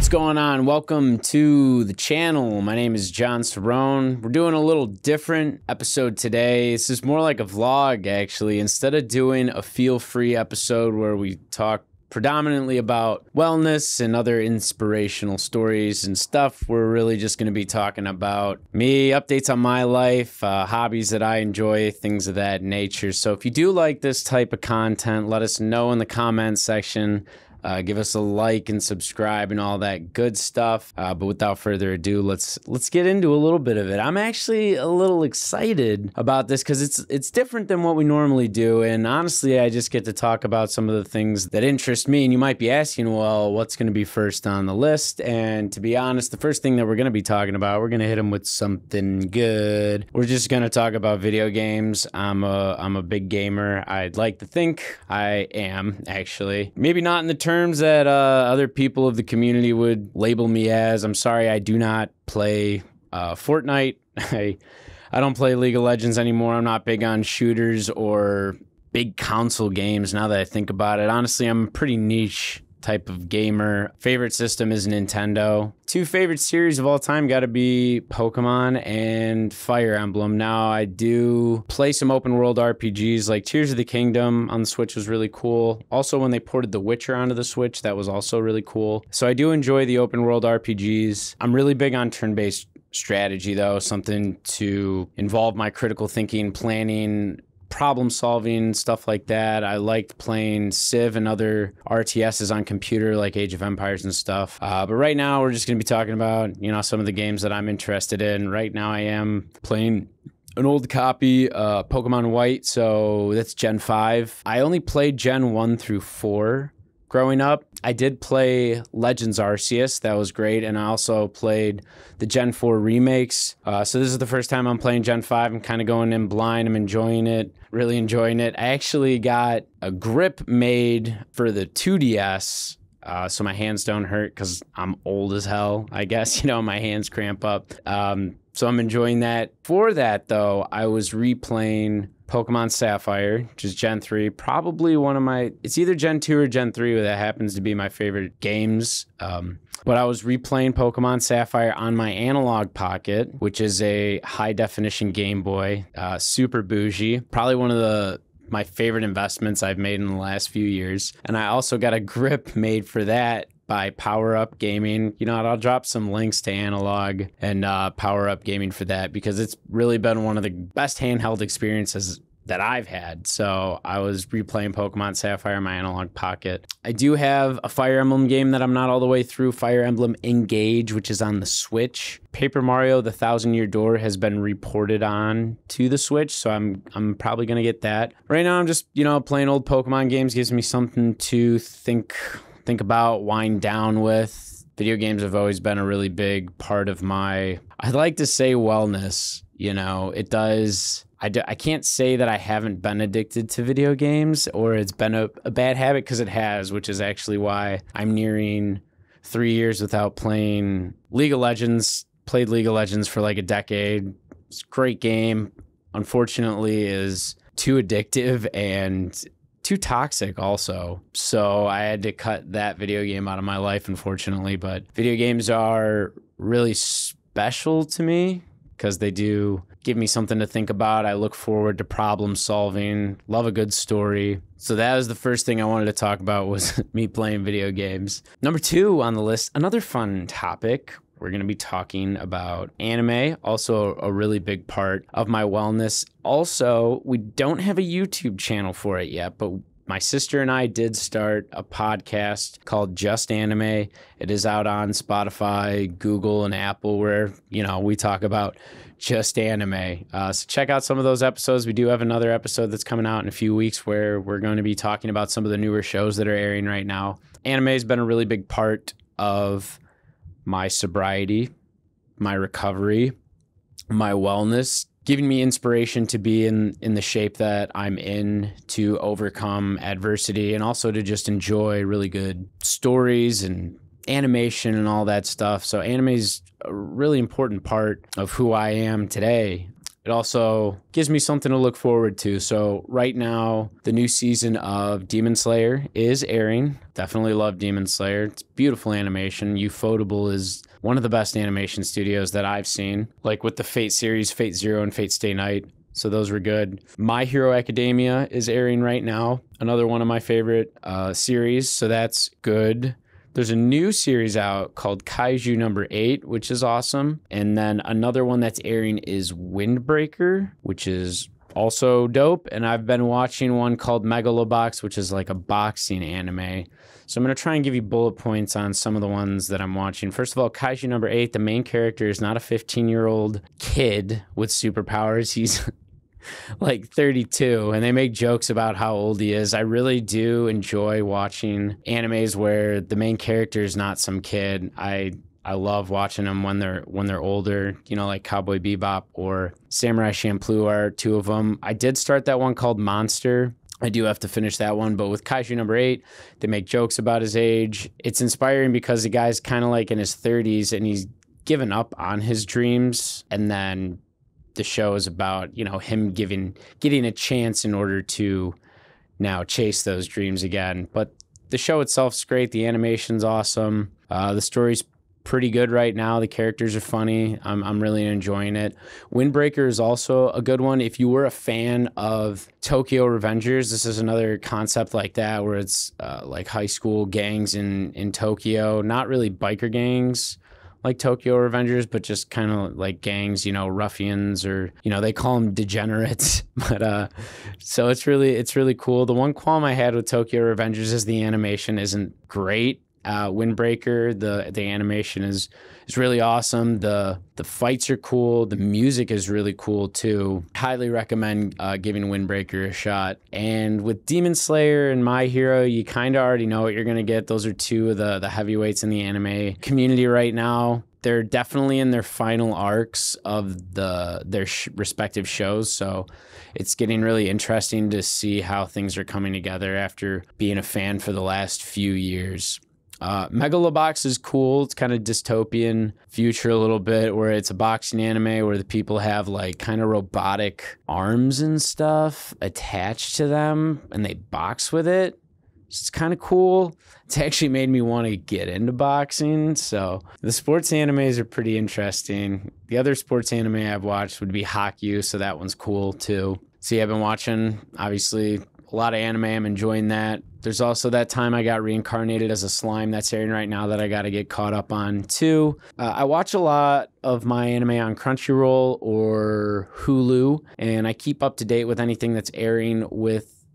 What's going on? Welcome to the channel. My name is John Cerone. We're doing a little different episode today. This is more like a vlog, actually. Instead of doing a feel-free episode where we talk predominantly about wellness and other inspirational stories and stuff, we're really just going to be talking about me, updates on my life, hobbies that I enjoy, things of that nature. So if you do like this type of content, let us know in the comments section. Give us a like and subscribe and all that good stuff. But without further ado, let's get into a little bit of it. I'm actually a little excited about this because it's different than what we normally do. And honestly, I just get to talk about some of the things that interest me. And you might be asking, well, what's going to be first on the list? And to be honest, the first thing that we're going to be talking about, we're going to hit them with something good. We're just going to talk about video games. I'm a big gamer. I'd like to think I am, actually. Maybe not in the terms that other people of the community would label me as. I'm sorry, I do not play Fortnite. I don't play League of Legends anymore. I'm not big on shooters or big console games now that I think about it. Honestly, I'm a pretty niche type of gamer. Favorite system is Nintendo. Two favorite series of all time got to be Pokemon and Fire Emblem. Now, I do play some open world RPGs like Tears of the Kingdom on the Switch was really cool. Also, when they ported The Witcher onto the Switch, that was also really cool. So I do enjoy the open world RPGs. I'm really big on turn-based strategy though, something to involve my critical thinking, planning, problem solving, stuff like that. I liked playing Civ and other RTSs on computer like Age of Empires and stuff. But right now we're just going to be talking about, some of the games that I'm interested in. Right now I am playing an old copy, Pokemon White, so that's Gen 5. I only played Gen 1 through 4 growing up. I did play Legends Arceus, that was great, and I also played the Gen 4 remakes. So this is the first time I'm playing Gen 5. I'm kind of going in blind. I'm enjoying it, really enjoying it. I actually got a grip made for the 2DS, so my hands don't hurt because I'm old as hell, I guess. My hands cramp up. So I'm enjoying that. For that, though, I was replaying Pokemon Sapphire, which is Gen 3, probably one of my, it's either Gen 2 or Gen 3, that happens to be my favorite games. But I was replaying Pokemon Sapphire on my Analog Pocket, which is a high-definition Game Boy, super bougie, probably one of my favorite investments I've made in the last few years. And I also got a grip made for that by Power Up Gaming. I'll drop some links to Analog and Power Up Gaming for that because it's really been one of the best handheld experiences that I've had. So I was replaying Pokemon Sapphire in my Analog Pocket. I do have a Fire Emblem game that I'm not all the way through, Fire Emblem Engage, which is on the Switch. Paper Mario: The Thousand Year Door has been reported on to the Switch, so I'm probably gonna get that. Right now I'm just, playing old Pokemon games. Gives me something to think about, wind down with. Video games have always been a really big part of my, I'd like to say, wellness. It does. I can't say that I haven't been addicted to video games or it's been a bad habit, because it has, which is actually why I'm nearing 3 years without playing League of Legends. Played League of Legends for like a decade. It's a great game. Unfortunately, is too addictive and too toxic also. So I had to cut that video game out of my life, unfortunately. But video games are really special to me because they do give me something to think about. I look forward to problem solving, love a good story. So that was the first thing I wanted to talk about, was me playing video games. Number 2 on the list, another fun topic. We're going to be talking about anime, also a really big part of my wellness. Also, we don't have a YouTube channel for it yet, but my sister and I did start a podcast called Just Anime. It is out on Spotify, Google, and Apple, where, we talk about just anime. So check out some of those episodes. We do have another episode that's coming out in a few weeks where we're going to be talking about some of the newer shows that are airing right now. Anime has been a really big part of my sobriety, my recovery, my wellness, giving me inspiration to be in the shape that I'm in, to overcome adversity, and also to just enjoy really good stories and animation and all that stuff. So anime is a really important part of who I am today. it also gives me something to look forward to. So right now, the new season of Demon Slayer is airing. Definitely love Demon Slayer. It's beautiful animation. Ufotable is one of the best animation studios that I've seen, like with the Fate series, Fate Zero and Fate Stay Night. So those were good. My Hero Academia is airing right now. Another one of my favorite series. So that's good. There's a new series out called Kaiju number 8, which is awesome. And then another one that's airing is Windbreaker, which is also dope. And I've been watching one called Megalobox, which is like a boxing anime. So I'm going to try and give you bullet points on some of the ones that I'm watching. First of all, Kaiju number 8, the main character is not a 15-year-old kid with superpowers. He's like 32, and they make jokes about how old he is. I really do enjoy watching animes where the main character is not some kid. I love watching them when they're older, you know, like Cowboy Bebop or Samurai Champloo are two of them. I did start that one called Monster. I do have to finish that one, but with Kaiju number 8, they make jokes about his age. It's inspiring because the guy's kind of like in his 30s and he's given up on his dreams, and then the show is about, you know, him getting a chance in order to now chase those dreams again. But the show itself's great. The animation's awesome. The story's pretty good right now. The characters are funny. I'm really enjoying it. Windbreaker is also a good one. If you were a fan of Tokyo Revengers, this is another concept like that where it's like high school gangs in Tokyo. Not really biker gangs like Tokyo Revengers, but just kind of like gangs, you know, ruffians, or, you know, they call them degenerates. But so it's really cool. The one qualm I had with Tokyo Revengers is the animation isn't great. Windbreaker, the animation is really awesome. The fights are cool. The music is really cool too. Highly recommend giving Windbreaker a shot. And with Demon Slayer and My Hero, you kind of already know what you're gonna get. Those are two of the heavyweights in the anime community right now. They're definitely in their final arcs of their respective shows, so it's getting really interesting to see how things are coming together after being a fan for the last few years. Megalobox is cool. It's kind of dystopian future a little bit, where it's a boxing anime where the people have like kind of robotic arms and stuff attached to them and they box with it. It's kind of cool. It's actually made me want to get into boxing. So the sports animes are pretty interesting. The other sports anime I've watched would be Haikyuu, so that one's cool too. See, I've been watching, obviously, a lot of anime. I'm enjoying that. There's also that time I got reincarnated as a slime that's airing right now that I got to get caught up on too. I watch a lot of my anime on Crunchyroll or Hulu, and I keep up to date with anything that's airing with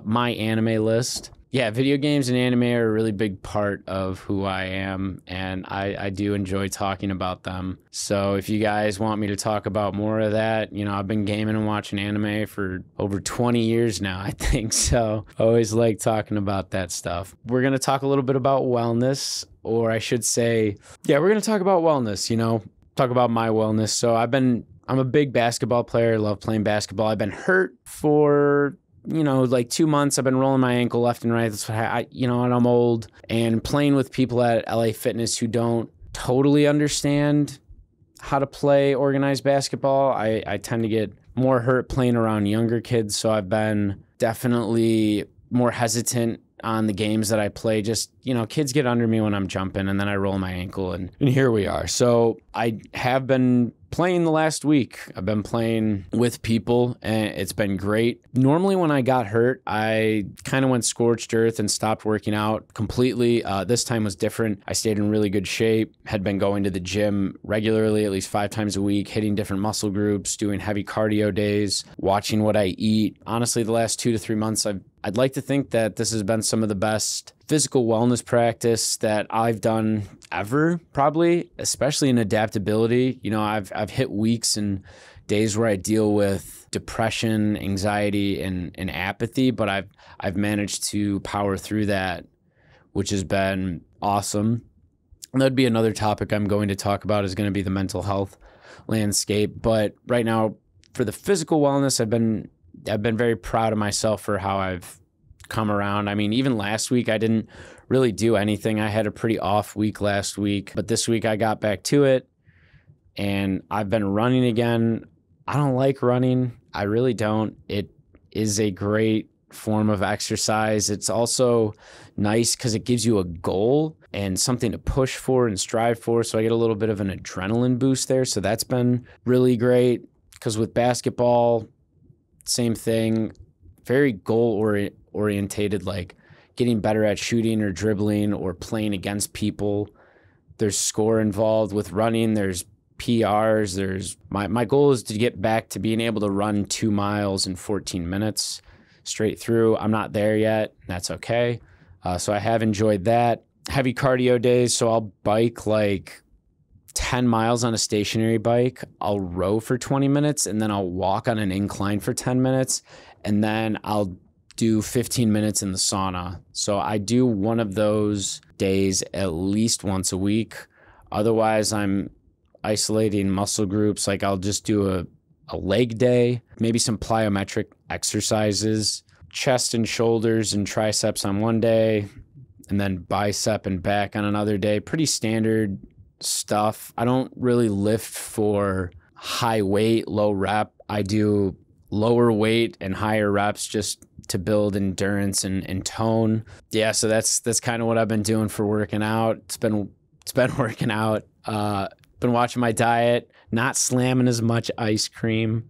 my anime list. Yeah, video games and anime are a really big part of who I am, and I do enjoy talking about them. So if you guys want me to talk about more of that, you know, I've been gaming and watching anime for over 20 years now, I think. So I always like talking about that stuff. We're going to talk a little bit about wellness, or I should say, yeah, we're going to talk about wellness, you know, talk about my wellness. So I'm a big basketball player. I love playing basketball. I've been hurt for, you know, like 2 months. I've been rolling my ankle left and right. That's what and I'm old, and playing with people at LA Fitness who don't totally understand how to play organized basketball. I tend to get more hurt playing around younger kids. So I've been definitely more hesitant on the games that I play. Just, you know, kids get under me when I'm jumping, and then I roll my ankle, and here we are. So I have been playing the last week. I've been playing with people, and it's been great. Normally when I got hurt, I kind of went scorched earth and stopped working out completely. This time was different. I stayed in really good shape, had been going to the gym regularly, at least 5 times a week, hitting different muscle groups, doing heavy cardio days, watching what I eat. Honestly, the last 2 to 3 months, I'd like to think that this has been some of the best physical wellness practice that I've done ever, probably, especially in adaptability. You know, I've hit weeks and days where I deal with depression, anxiety, and apathy, but I've managed to power through that, which has been awesome. And that'd be another topic I'm going to talk about, is going to be the mental health landscape. But right now, for the physical wellness, I've been very proud of myself for how I've come around. I mean, even last week, I didn't really do anything. I had a pretty off week last week, but this week I got back to it, and I've been running again I don't like running. I really don't. It is a great form of exercise. It's also nice because it gives you a goal and something to push for and strive for. So I get a little bit of an adrenaline boost there. So that's been really great. Because with basketball, same thing, very orientated, like getting better at shooting or dribbling or playing against people. There's score involved. With running, there's PRs. There's my goal is to get back to being able to run 2 miles in 14 minutes straight through. I'm not there yet. That's okay. So I have enjoyed that. Heavy cardio days. So I'll bike like 10 miles on a stationary bike. I'll row for 20 minutes and then I'll walk on an incline for 10 minutes. And then I'll do 15 minutes in the sauna. So I do one of those days at least once a week. Otherwise, I'm isolating muscle groups. Like I'll just do a leg day, maybe some plyometric exercises, chest and shoulders and triceps on one day, and then bicep and back on another day. Pretty standard stuff. I don't really lift for high weight, low rep. I do lower weight and higher reps just to build endurance and tone. Yeah, so that's kind of what I've been doing for working out. It's been working out. Been watching my diet, not slamming as much ice cream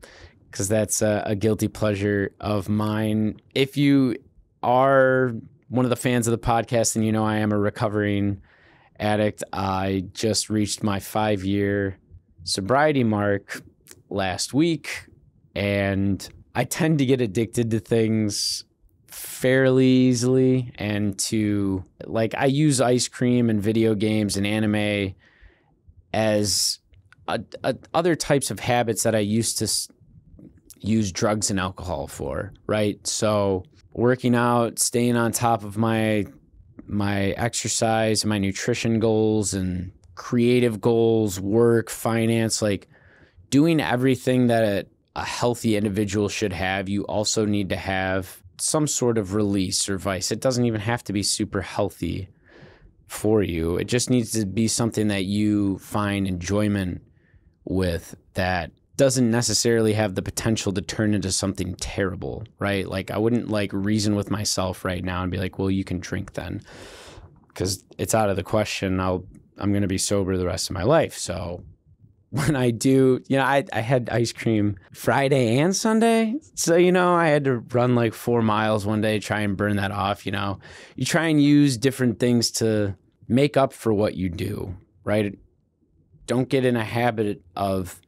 because that's a guilty pleasure of mine. If you are one of the fans of the podcast, then you know I am a recovering addict. I just reached my 5-year sobriety mark last week, and I tend to get addicted to things fairly easily. And to, like, I use ice cream and video games and anime as other types of habits that I used to use drugs and alcohol for, right? So working out, staying on top of my exercise, my nutrition goals and creative goals, work, finance, like doing everything that a healthy individual should have. You also need to have some sort of release or vice. It doesn't even have to be super healthy for you. It just needs to be something that you find enjoyment with, that doesn't necessarily have the potential to turn into something terrible, right? Like I wouldn't like reason with myself right now and be like, well, you can drink then, because it's out of the question. I'm going to be sober the rest of my life. So when I do, I had ice cream Friday and Sunday. So, I had to run like 4 miles one day, try and burn that off. You try and use different things to make up for what you do, right? Don't get in a habit of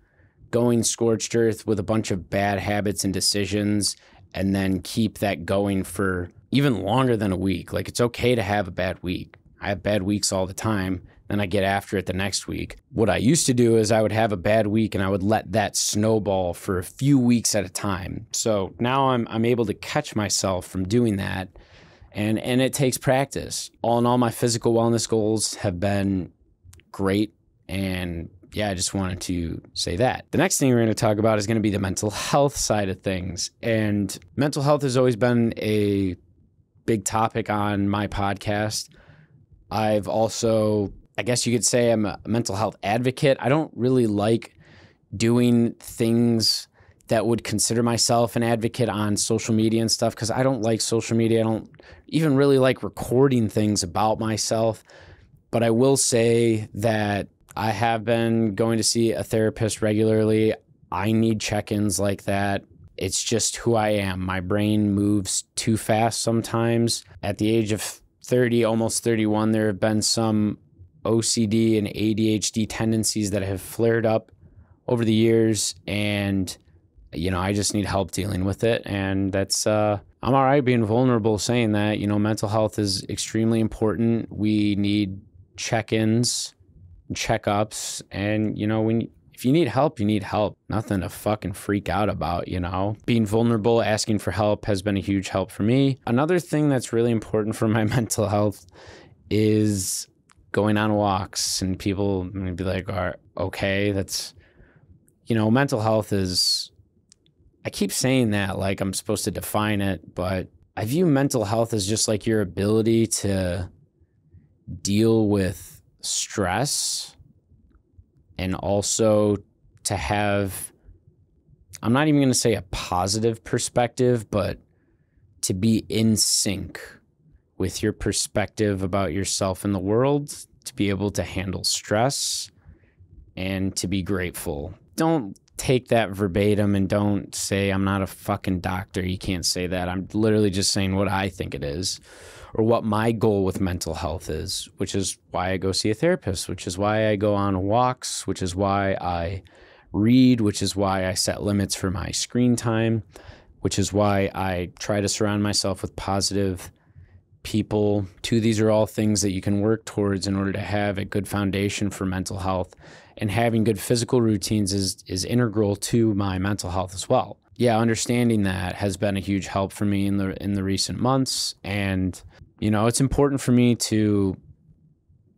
going scorched earth with a bunch of bad habits and decisions and then keep that going for even longer than a week. Like it's okay to have a bad week. I have bad weeks all the time. Then I get after it the next week. What I used to do is I would have a bad week and I would let that snowball for a few weeks at a time. So now I'm able to catch myself from doing that. And it takes practice. All in all, my physical wellness goals have been great. And yeah, I just wanted to say that. The next thing we're going to talk about is going to be the mental health side of things. And mental health has always been a big topic on my podcast. I've also, I guess you could say, I'm a mental health advocate. I don't really like doing things that would consider myself an advocate on social media and stuff because I don't like social media. I don't even really like recording things about myself. But I will say that I have been going to see a therapist regularly. I need check-ins like that. It's just who I am. My brain moves too fast sometimes. At the age of 30, almost 31, there have been some OCD and ADHD tendencies that have flared up over the years. And, I just need help dealing with it. And that's, I'm all right being vulnerable saying that, mental health is extremely important. We need check-ins, checkups, and if you need help, you need help. Nothing to fucking freak out about. Being vulnerable, asking for help has been a huge help for me. Another thing that's really important for my mental health is going on walks. And people may be like, okay, that's mental health is, I keep saying that like I'm supposed to define it, but I view mental health as just like your ability to deal with stress and also to have I'm not even going to say a positive perspective, but to be in sync with your perspective about yourself and the world, to be able to handle stress and to be grateful. Don't take that verbatim and don't say I'm not a fucking doctor. You can't say that. I'm literally just saying what I think it is or what my goal with mental health is, which is why I go see a therapist, which is why I go on walks, which is why I read, which is why I set limits for my screen time, which is why I try to surround myself with positive people. These are all things that you can work towards in order to have a good foundation for mental health. And having good physical routines is integral to my mental health as well. Yeah, understanding that has been a huge help for me in the recent months. And, you know, it's important for me to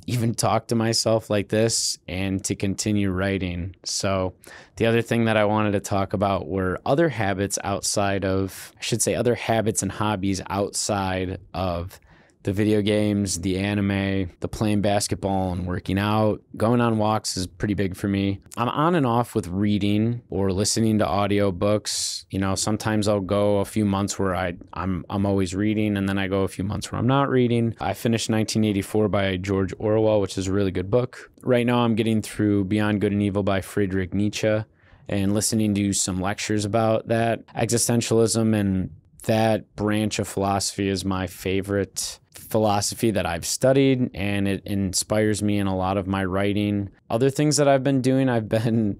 even talk to myself like this and to continue writing. So the other thing that I wanted to talk about were other habits other habits and hobbies outside of the video games, the anime, the playing basketball and working out. Going on walks is pretty big for me. I'm on and off with reading or listening to audiobooks. You know, sometimes I'll go a few months where I'm always reading, and then I go a few months where I'm not reading. I finished 1984 by George Orwell, which is a really good book. Right now I'm getting through Beyond Good and Evil by Friedrich Nietzsche and listening to some lectures about that. Existentialism and that branch of philosophy is my favorite philosophy that I've studied, and it inspires me in a lot of my writing. Other things that I've been doing, I've been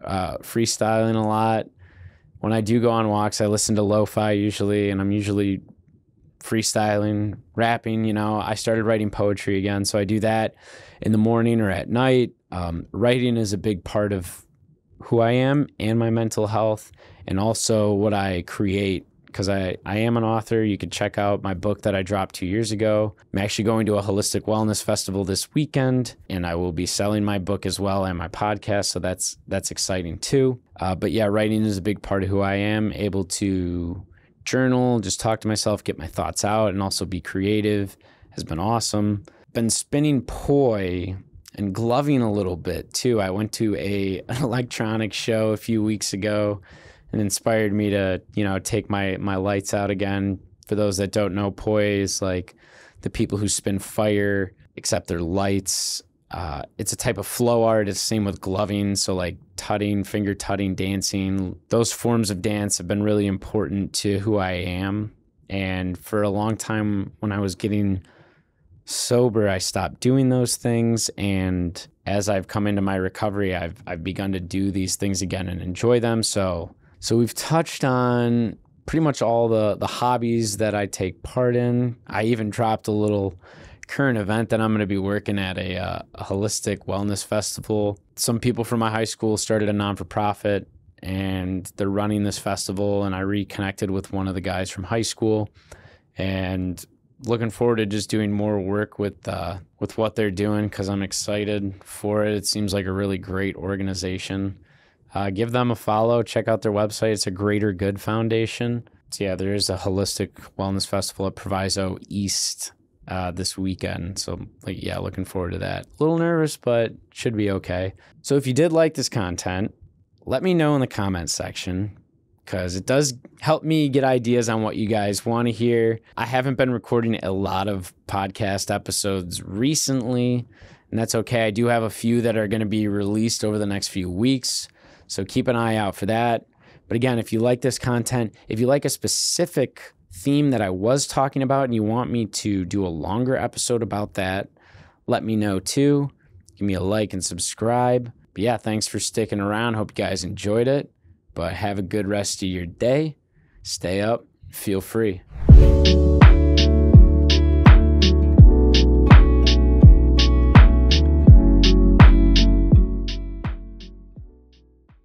freestyling a lot. When I do go on walks, I listen to lo-fi usually, and I'm usually freestyling, rapping. You know, I started writing poetry again, so I do that in the morning or at night. Writing is a big part of who I am and my mental health, and also what I create, because I am an author. You can check out my book that I dropped 2 years ago. I'm actually going to a holistic wellness festival this weekend, and I will be selling my book as well and my podcast, so that's exciting too. But yeah, writing is a big part of who I am, able to journal, just talk to myself, get my thoughts out, and also be creative has been awesome. Been spinning poi and gloving a little bit too. I went to an electronic show a few weeks ago, and inspired me to, you know, take my lights out again. For those that don't know, poi is like the people who spin fire, except they're lights. It's a type of flow art. It's the same with gloving. So like tutting, finger tutting, dancing. Those forms of dance have been really important to who I am. And for a long time when I was getting sober, I stopped doing those things. And as I've come into my recovery, I've begun to do these things again and enjoy them. So we've touched on pretty much all the hobbies that I take part in. I even dropped a little current event that I'm going to be working at a holistic wellness festival. Some people from my high school started a non-for-profit, and they're running this festival, and I reconnected with one of the guys from high school, and looking forward to just doing more work with what they're doing, because I'm excited for it. It seems like a really great organization. Give them a follow. Check out their website. It's a Greater Good Foundation. So yeah, there is a holistic wellness festival at Proviso East this weekend. So like, yeah, looking forward to that. A little nervous, but should be okay. So if you did like this content, let me know in the comments section, because it does help me get ideas on what you guys want to hear. I haven't been recording a lot of podcast episodes recently, and that's okay. I do have a few that are going to be released over the next few weeks. So keep an eye out for that. But again, if you like this content, if you like a specific theme that I was talking about and you want me to do a longer episode about that, let me know too. Give me a like and subscribe. But yeah, thanks for sticking around. Hope you guys enjoyed it. But have a good rest of your day. Stay up. Feel free.